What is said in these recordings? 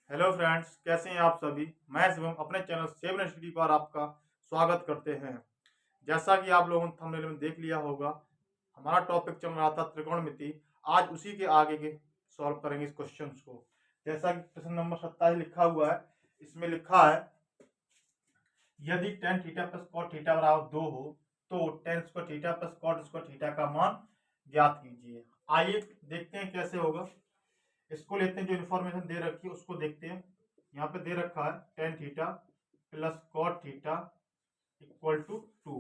Hello friends, कैसे हैं आप सभी। मैं शिवम अपने चैनल सेवन स्टडी पर आपका स्वागत करते हैं। जैसा कि आप लोगों ने थंबनेल में देख लिया होगा, हमारा टॉपिक चल रहा था त्रिकोणमिति। आज उसी के आगे के सॉल्व करेंगे इस क्वेश्चन को। जैसा कि प्रश्न नंबर 27 लिखा हुआ है, इसमें लिखा है यदि tan theta plus cot theta बराबर 2 हो तो tan square theta plus cot square theta का मान ज्ञात कीजिए। आइए देखते हैं कैसे होगा। इसको लेते हैं, जो इन्फॉर्मेशन दे रखी है उसको देखते हैं। यहाँ पे दे रखा है tan theta plus cot theta equal to 2।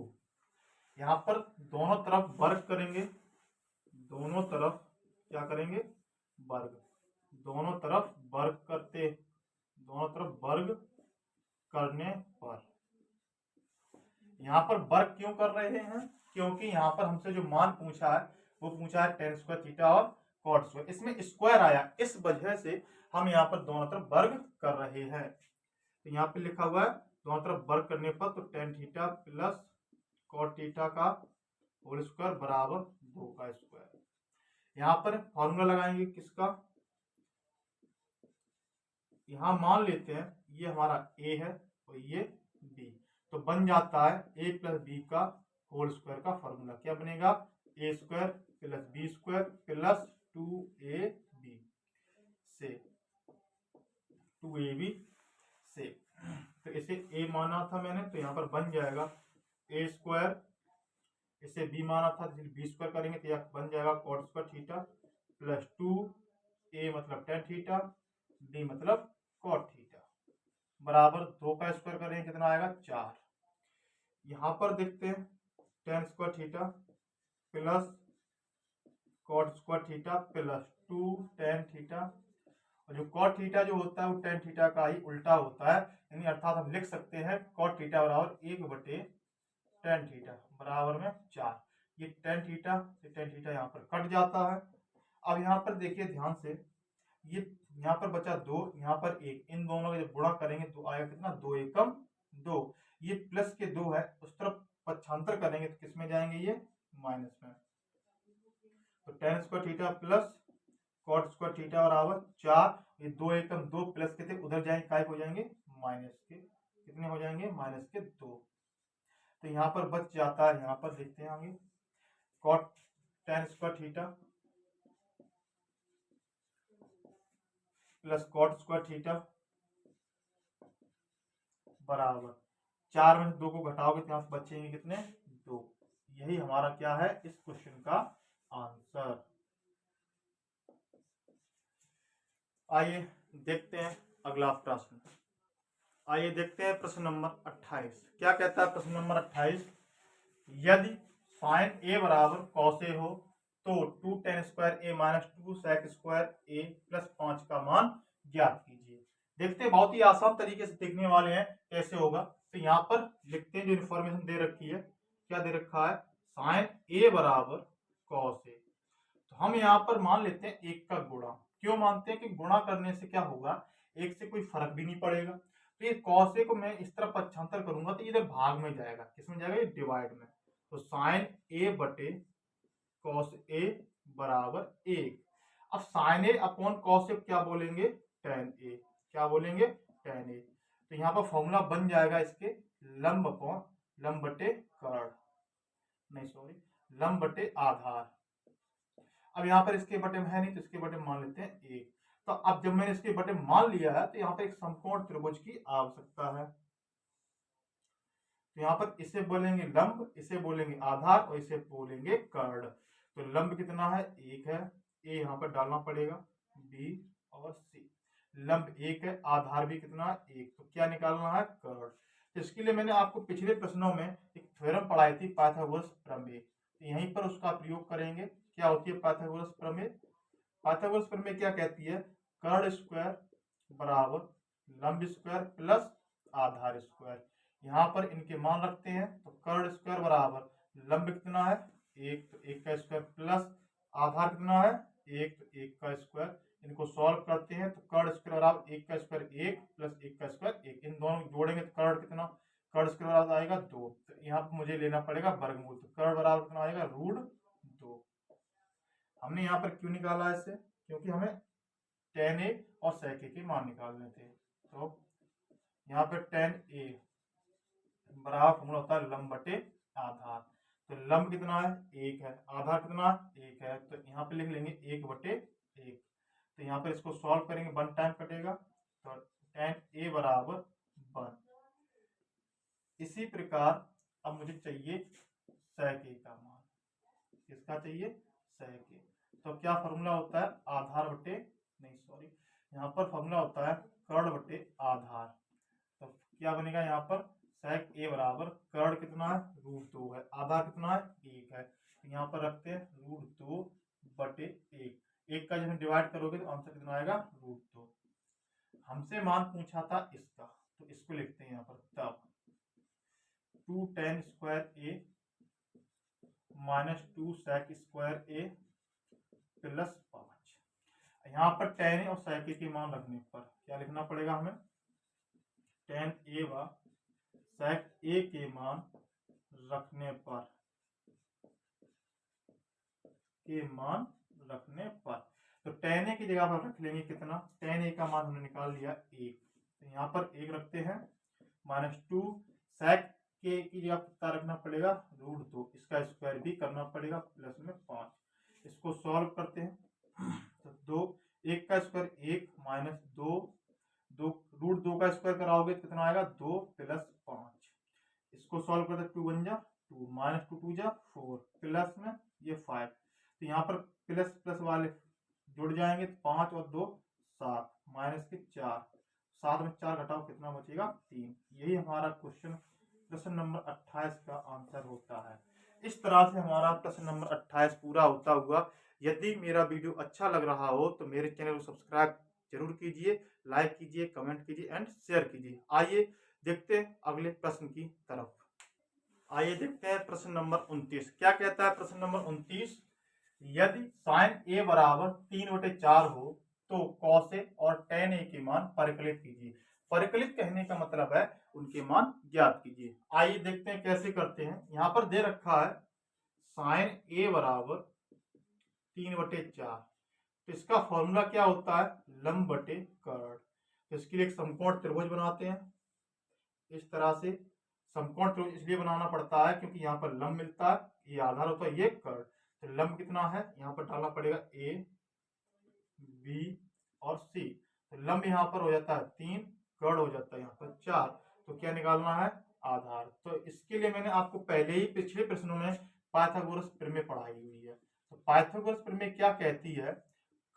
यहाँ पर दोनों तरफ वर्ग करेंगे, दोनों तरफ क्या करेंगे, वर्ग। दोनों तरफ वर्ग करते, दोनों तरफ वर्ग करने पर यहाँ पर वर्ग क्यों कर रहे हैं, क्योंकि यहाँ पर हमसे जो मान पूछा है वो पूछा है tan स्क्वायर थीटा और cot स्क्वायर, इसमें स्क्वायर आया, इस वजह से हम यहाँ पर दोनों तरफ वर्ग कर रहे हैं। तो यहाँ पे लिखा हुआ है दोनों तरफ वर्ग करने पर तो tan theta plus cot theta का होल स्क्वायर बराबर 2 का स्क्वायर। यहाँ पर फॉर्मूला लगाएंगे किसका, यहाँ मान लेते हैं ये हमारा a है और ये b, तो बन जाता है a प्लस बी का होल स्क्वायर का फॉर्मूला। क्या बनेगा, a square plus B square plus 2ab से 2ab से। तो इसे a माना था मैंने, तो यहाँ पर बन जाएगा a स्क्वायर, इसे b माना था b स्क्वायर करेंगे तो यह बन जाएगा cot square theta plus 2a मतलब tan थीटा, b मतलब cot थीटा बराबर 2 का स्क्वायर करेंगे कितना आएगा 4। यहाँ पर देखते हैं tan square theta plus cot square theta plus 2 tan theta, और जो cot थीटा जो होता है वो tan थीटा का ही उल्टा होता है, यानी अर्थात हम लिख सकते हैं cot थीटा बराबर 1 बटे tan थीटा बराबर में 4। ये tan थीटा से tan थीटा यहाँ पर कट जाता है। अब यहाँ पर देखिए ध्यान से, ये यहाँ पर बचा 2, यहाँ पर 1, इन दोनों का जब गुणा करेंगे तो आएगा कितना, 2 एकम 2। ये प्लस के 2 है, उस तरफ पक्षांतर करेंगे तो किस में जाएंगे, ये माइनस में। तो tan square theta plus cot square theta बराबर 4, ये 2 एकम 2 प्लस के थे उधर जाएंगे काय हो जाएंगे माइनस के, कितने हो जाएंगे माइनस के 2। तो यहाँ पर बच जाता है, यहाँ पर देखते हैं आगे cot tan square theta plus cot square theta बराबर 4 में से 2 को घटाओगे तो यहाँ से बचेंगे कितने, 2। यही हमारा क्या है इस क्वेश्चन का आंसर। आइए देखते हैं अगला प्रश्न। आइए देखते हैं प्रश्न नंबर 28। क्या कहता है प्रश्न नंबर 28, यदि sin a बराबर cos a हो तो 2 tan square a minus 2 sec square a plus 5 का मान ज्ञात कीजिए। देखते हैं, बहुत ही आसान तरीके से देखने वाले हैं कैसे होगा। तो यहाँ पर लिखते हैं, जो इन्फॉर्मेशन दे रखी है, क्या दे रखा है, sin a बराबर cos a। तो हम यहाँ पर मान लेते हैं एक का गुणा। क्यों मानते हैं कि गुणा करने से क्या होगा, एक से कोई फर्क भी नहीं पड़ेगा। तो ये cos a को मैं इस तरफ पक्षांतर करूंगा तो इधर भाग में जाएगा, किसमें जाएगा, ये डिवाइड में। तो sin a बटे cos a बराबर 1। अब sin a upon cos a क्या बोलेंगे, tan a। क्या बोलेंगे, tan a। तो यहाँ पर फॉर्मूला बन जाएगा इसके लंब अपॉन लंब बटे कर्ण, नहीं सॉरी, लंब बटे आधार। अब यहाँ पर इसके बटे में है नहीं तो इसके बटे मान लेते हैं 1। तो अब जब मैंने इसके बटे मान लिया है तो यहाँ पर एक समकोण त्रिभुज की आवश्यकता है। तो यहाँ पर इसे बोलेंगे लंब, इसे बोलेंगे आधार और इसे बोलेंगे कर्ण। तो लंब कितना है, 1 है, ए यहाँ पर डालना पड़ेगा, बी और सी। लंब 1 है, आधार भी कितना है, 1। तो क्या निकालना है, कर्ण। तो इसके लिए मैंने आपको पिछले प्रश्नों में एक थ्योरम पढ़ाई थी, पाइथागोरस प्रमेय। तो यहीं पर उसका प्रयोग करेंगे। क्या होती है पाइथागोरस प्रमेय, पाइथागोरस प्रमेय क्या कहती है, कर्ण स्क्वायर बराबर लंब स्क्वायर प्लस आधार स्क्वायर। यहाँ पर इनके मान रखते हैं तो कर्ण स्क्वायर बराबर लंब कितना है, 1, तो 1 का स्क्वायर प्लस आधार कितना है, 1, तो 1 का स्क्वायर। इनको सॉल्व करते हैं तो कर्ण स्क्वायर बराबर 1 का स्क्वायर 1 प्लस 1 का स्क्वायर 1। इन दोनों जोड़ेंगे तो कर्ण कितना, कर्ण स्क्वायर बराबर आएगा 2। तो यहाँ पर मुझे लेना पड़ेगा वर्गमूल, तो कर्ण बराबर कितना आएगा, √2। हमने यहाँ पर क्यों निकाला इसे, क्योंकि हमें tan a और sec a के मान निकालने थे। तो यहाँ पे tan a बराबर फॉर्मूला होता है लंब बटे आधार। तो लंब कितना है, 1 है, आधार कितना है, 1 है, तो यहाँ पे लिख लेंगे 1 बटे 1। तो यहाँ पे इसको सॉल्व करेंगे, 1 टाइम कटेगा, तो tan a बराबर 1। इसी प्रकार अब मुझे चाहिए sec a का मान। किसका चाहिए, sec a। तो क्या फॉर्मूला होता है, आधार बटे, नहीं सॉरी, यहाँ पर फॉर्मूला होता है कर्ण बटे आधार। तो क्या बनेगा यहाँ पर, sec a बराबर कर्ण कितना है, √2 है, आधार कितना है, 1 है, तो यहाँ पर रखते हैं √2 बटे 1। का जब डिवाइड करोगे तो आंसर कितना आएगा, √2। हमसे मान पूछा था इसका, तो इसको लिखते हैं यहाँ पर, तब 2 tan square a minus 2 sec square a plus 5। यहाँ पर tan a और sec a के मान रखने पर क्या लिखना पड़ेगा हमें, tan a व sec a के मान रखने पर तो tan a की जगह पर रख लेंगे कितना, tan a का मान हमने निकाल लिया 1, तो यहाँ पर 1 रखते हैं, माइनस 2 sec के की जगह कितना रखना पड़ेगा, √2, इसका स्क्वायर भी करना पड़ेगा, प्लस में 5। इसको सॉल्व करते हैं, तो 2, 1 का स्क्वायर 1 माइनस 2, √2 का स्क्वायर कराओगे तो कितना आएगा, 2 प्लस 5। इसको सॉल्व करते 2 1 जा 2 माइनस 2 2 जा 4 प्लस में ये 5। तो यहाँ पर प्लस प्लस वाले जुड़ जाएंगे, तो 5 और 2 7 माइनस के 4, 7 में 4 घटाओ कितना बचेगा, 3। यही हमारा क्वेश्चन प्रश्न नंबर 28 का आंसर होता है। इस तरह से हमारा प्रश्न नंबर 28 पूरा होता हुआ। यदि मेरा वीडियो अच्छा लग रहा हो तो मेरे चैनल को सब्सक्राइब जरूर कीजिए, लाइक कीजिए, कमेंट कीजिए एंड शेयर कीजिए। आइए देखते हैं अगले प्रश्न की तरफ। आइए देखते हैं प्रश्न नंबर 29 क्या कहता है। प्रश्न नंबर 29, यदि sin a बराबर 3/4 हो तो cos a और tan a के मान परिकलित कीजिए। परिकलित कहने का मतलब है उनके मान ज्ञात कीजिए। आइए देखते हैं कैसे करते हैं। यहाँ पर दे रखा है sin a बराबर 3/4, तो इसका फॉर्मूला क्या होता है, लंब बटे कर्ण। तो इसके लिए एक समकोण त्रिभुज बनाते हैं। इस तरह से समकोण त्रिभुज इसलिए बनाना पड़ता है क्योंकि यहाँ पर लंब मिलता है, ये आधार होता है, ये कर्ण। तो लंब कितना है, यहाँ पर डालना पड़ेगा a b और c। तो लंब यहाँ पर हो जाता है 3, कर्ण हो जाता है यहाँ पर 4। तो क्या निकालना है, आधार। तो इसके लिए मैंने आपको पहले ही पिछले प्रश्नों में पाइथागोरस प्रमेय पढ़ाई हुई है। तो पाइथागोरस प्रमेय क्या कहती है,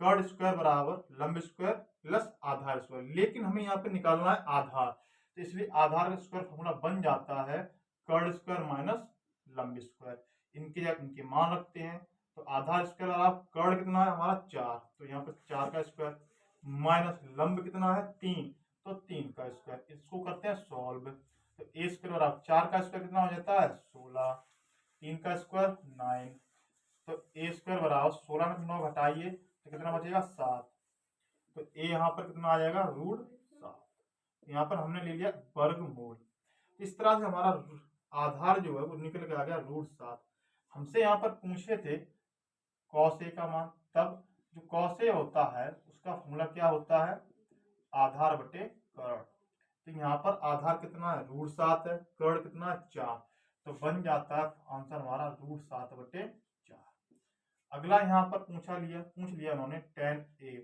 कर्ण स्क्वायर बराबर लंब स्क्वायर प्लस आधार स्क्वायर, लेकिन हमें यहाँ पे निकालना है आधार। तो इसलिए आधार का स्क्वायर फॉर्मूला बन जाता है कर्ण स्क्वायर माइनस लंब स्क्वायर। इनके मान रखते हैं, तो आधार स्क्वायर आप कर्ण कितना है हमारा 4, तो यहाँ पर 4 का स्क्वायर माइनस लंब कितना है 3, तो 3 का स्क्वायर। इसको करते हैं सॉल्व। तो ए स्क्वायर आप 4 का स्क्वायर कितना हो जाता है 16, 3 का स्क्वायर 9, तो ए स्क्वायर बराबर 16 में 9 घटाइए तो कितना बचेगा 7। तो ए यहाँ पर कितना आ जाएगा √7। यहाँ पर हमने ले लिया वर्गमूल। इस तरह से हमारा आधार जो है वो निकल के आ गया √7। हमसे यहाँ पर पूछे थे cos a का मान, तब जो cos a होता है उसका फॉर्मूला क्या होता है, आधार बटे कर्ण। तो यहाँ पर आधार कितना है √7 है, कर्ण कितना है 4, तो बन जाता है आंसर हमारा √7/4। अगला यहाँ पर पूछ लिया उन्होंने tan a,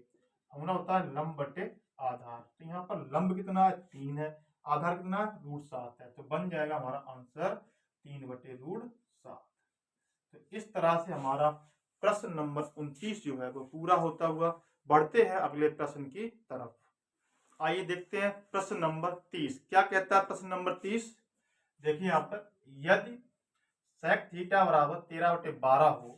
फॉर्मूला होता है लंब बटे आधार। तो यहाँ पर लंब कितना है 3 है, आधार कितना है √7 है, तो बन जाएगा हमारा आंसर 3/√7। तो इस तरह से हमारा प्रश्न नंबर 29 जो है वो पूरा होता हुआ। बढ़ते हैं अगले प्रश्न की तरफ। आइए देखते हैं प्रश्न नंबर 30 क्या कहता है। प्रश्न नंबर 30 देखिए यहाँ पर, यदि sec थीटा बराबर 13/12 हो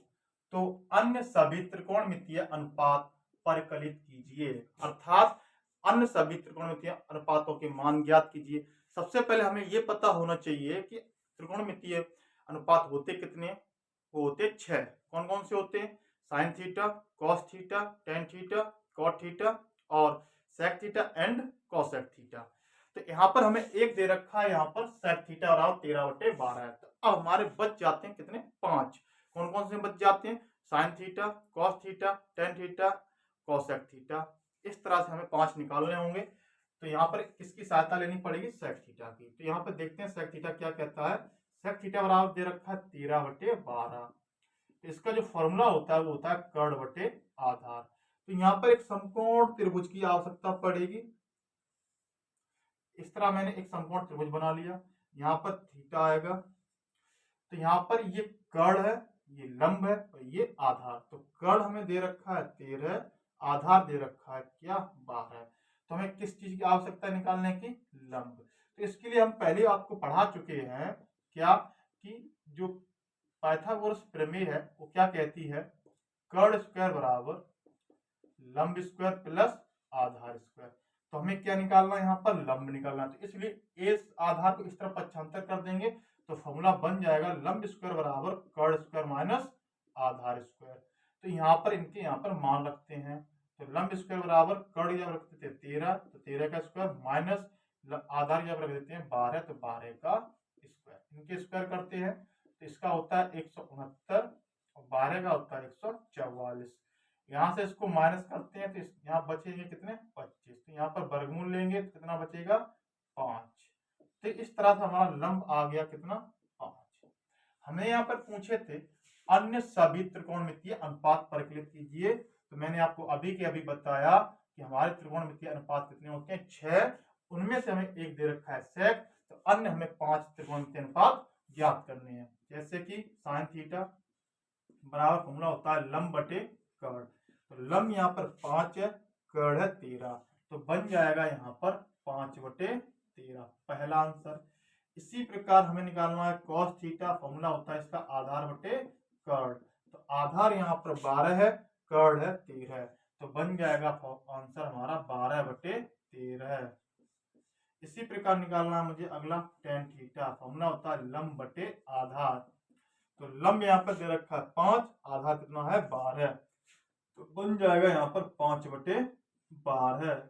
तो अन्य सभी त्रिकोणमितीय अनुपात परिकलित कीजिए, अर्थात अन्य सभी त्रिकोणमितीय अनुपातों के मान ज्ञात कीजिए। सबसे पहले हमें यह पता होना चाहिए कि त्रिकोणमितीय अनुपात होते कितने, वो होते 6। कौन कौन से होते हैं, sine theta, cos theta, tan theta, cot theta और sec theta and cosec theta. तो यहाँ पर हमें एक दे रखा है, यहाँ पर सेक थीटा बराबर 13/12 है। तो अब हमारे बच जाते हैं कितने, 5। कौन कौन से बच जाते हैं, sine theta, cos theta, tan theta, cosec theta इस तरह से हमें 5 निकालने होंगे। तो यहाँ पर किसकी सहायता लेनी पड़ेगी, सेक थीटा की। तो यहाँ पर देखते हैं सेक थीटा क्या कहता है। सेक थीटा बराबर दे रखा है 13/12। तो इसका जो फॉर्मूला होता है वो होता है कर्ण बटे आधार। तो यहाँ पर एक समकोण त्रिभुज की आवश्यकता पड़ेगी। इस तरह मैंने एक समकोण त्रिभुज बना लिया, यहाँ पर थीटा आएगा। तो यहाँ पर ये कर्ण है, ये लंब है और ये आधार। तो कर्ण हमें दे रखा है 13, आधार दे रखा है क्या 12। तो हमें किस चीज की आवश्यकता है निकालने की, लंब। तो इसके लिए हम पहले आपको पढ़ा चुके हैं क्या कि जो पाइथागोरस प्रमेय है वो क्या कहती है, कर्ण स्क्वायर बराबर लंब स्क्वायर प्लस आधार स्क्वायर। तो हमें क्या निकालना है, यहाँ पर लंब निकालना है। तो इसलिए इस आधार को इस तरफ पक्षांतर कर देंगे तो फॉर्मूला बन जाएगा लंब स्क्वायर बराबर कर्ण स्क्वायर माइनस आधार स्क्वायर। तो यहाँ पर इनके यहाँ पर मान रखते हैं। तो लंब स्क्वायर बराबर कर्ण जब रखते थे 13, तो 13 का स्क्वायर माइनस आधार जब रख देते हैं 12, तो 12 का स्क्वायर। इनके स्क्वायर करते हैं तो इसका होता है 169 और 12 का होता है 144। यहाँ से इसको माइनस करते हैं तो यहाँ बचेंगे कितने, 25। तो यहाँ पर वर्गमूल लेंगे तो कितना बचेगा, 5। तो इस तरह से हमारा लंब आ गया कितना, 5। हमें यहाँ पर पूछे थे अन्य सभी त्रिकोणमितीय अनुपात परिकलित कीजिए। तो मैंने आपको अभी के अभी बताया कि हमारे त्रिकोणमितीय अनुपात कितने होते हैं, 6। उनमें से हमें एक दे रखा है सेक। तो अन्य हमें 5 त्रिकोणमितीय अनुपात ज्ञात करने हैं। जैसे कि साइन थीटा बराबर फॉर्मूला होता है लंब बटे कर्ण। तो लंब यहाँ पर 5 है, कर्ण है 13। तो बन जाएगा यहाँ पर 5/13, पहला आंसर। इसी प्रकार हमें निकालना है cos थीटा, फॉर्मूला होता है इसका आधार बटे कर्ण। तो आधार यहाँ पर 12 है, कर्ण है 13। तो बन जाएगा आंसर हमारा 12/13। इसी प्रकार निकालना है मुझे अगला tan थीटा, फॉर्मूला होता है लंब बटे आधार। तो लंब यहाँ पर दे रखा है 5, आधार कितना है 12। तो बन जाएगा यहाँ पर 5/12।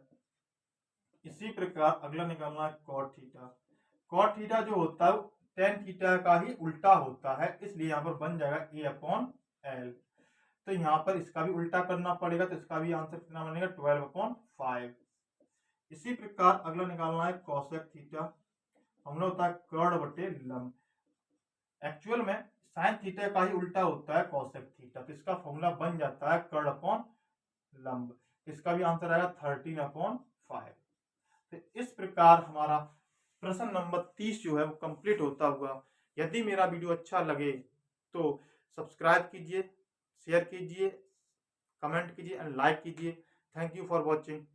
इसी प्रकार अगला निकालना है cot थीटा। cot थीटा जो होता है tan थीटा का ही उल्टा होता है, इसलिए यहाँ पर बन जाएगा A/L। तो यहाँ पर इसका भी उल्टा करना पड़ेगा, तो इसका भी आंसर कितना बनेगा 12/5। इसी प्रकार अगला निकालना है cosec थीटा, फॉर्मूला होता है कर्ण बटे लंब। एक्चुअल में साइन थीटा का ही उल्टा होता है cosec थीटा। तो इसका फॉर्मूला बन जाता है कर्ण अपॉन लंब। इसका भी आंसर आएगा 13/5। तो इस प्रकार हमारा प्रश्न नंबर 30 जो है वो कंप्लीट होता हुआ। यदि मेरा वीडियो अच्छा लगे तो सब्सक्राइब कीजिए, शेयर कीजिए, कमेंट कीजिए एंड लाइक कीजिए। Thank you for watching.